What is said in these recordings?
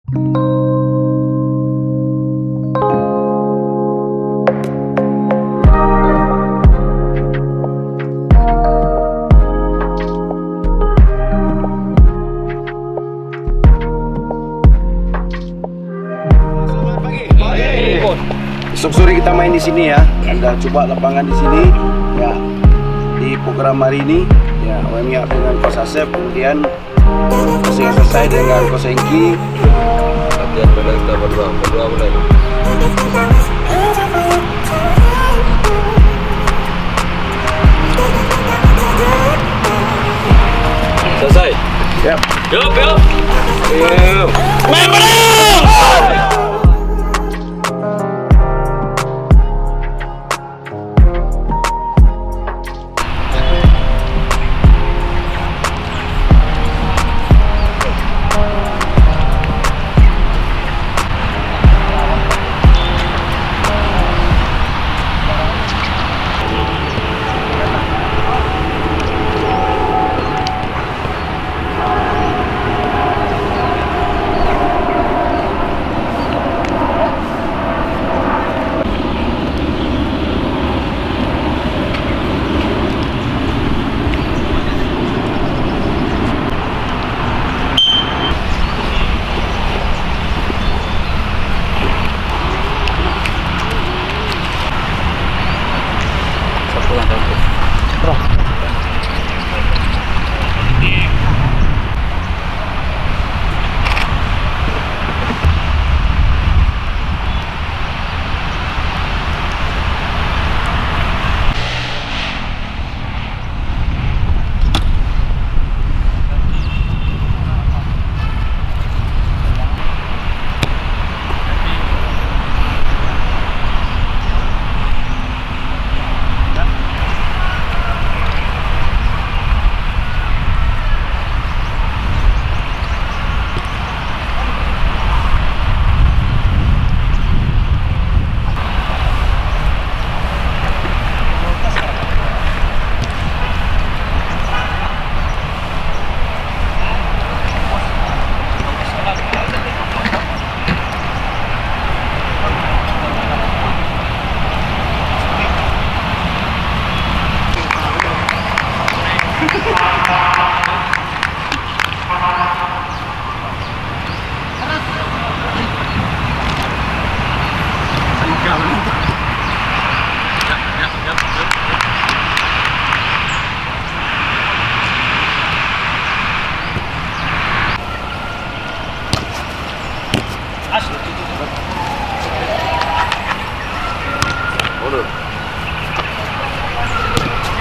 Besok sore kita main di sini ya. Anda coba lapangan di sini ya. Di program hari ini ya, OMIA dengan Coach Asep, kemudian Coach selesai dengan Coach Engki. Latihan pada kita berdua mulai. Selesai. Yap. Yup. Main menang.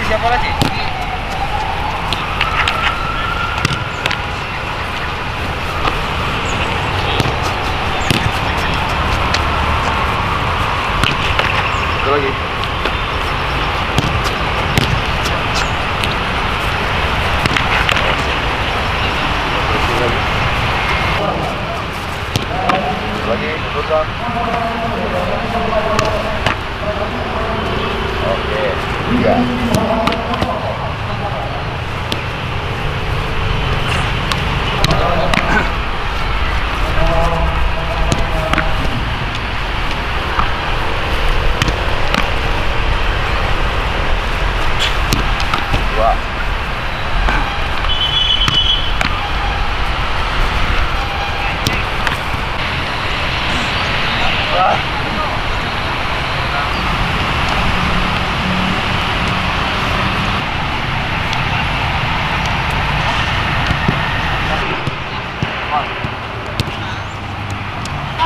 Siapa lagi? Satu lagi. Lagi, betul. Oke, 3.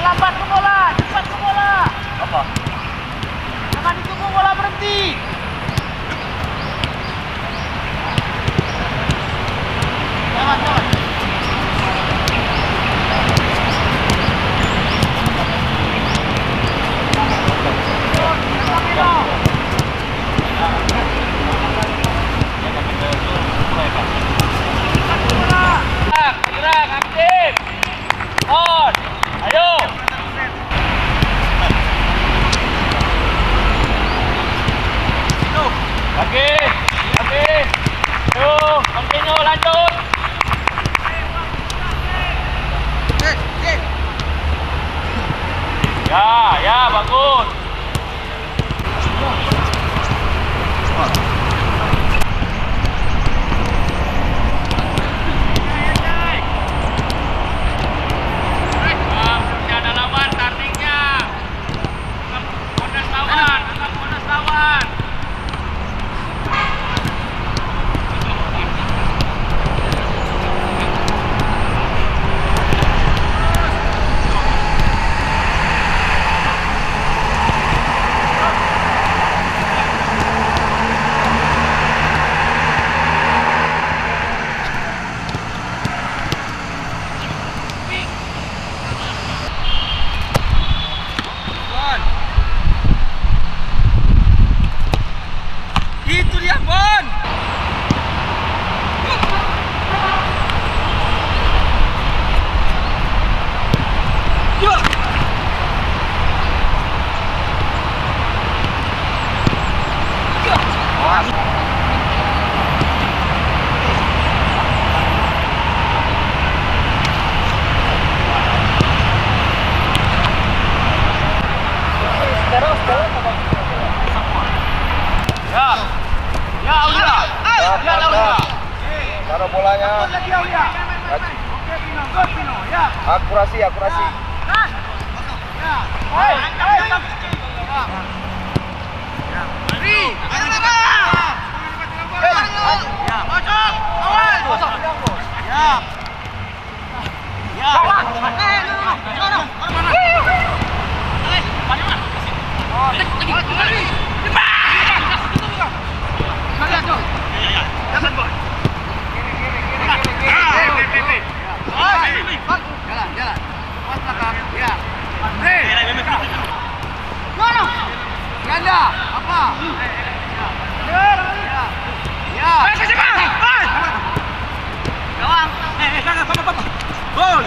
Lambat ke bola, cepat ke bola. Apa? Jangan ditunggu bola berhenti. Jangan. Gerak, aktif. On. Ayo. bagus. Masih ada lawan tandingnya. Bonus lawan, bonus lawan. Itu dia, Bon. Ya. Ya, Aulia. Ya, Aulia. Mana bolanya? Lagi Aulia. Lagi. Oke, Pino. Go, Pino. Ya. Akurasi. Ya. Hei, ya. Mari. Ya, masuk. Awal. Ya. Ya. Jalan. Pas belakang. Ya. Ganda. Apa? Ya. Gawang. Gol.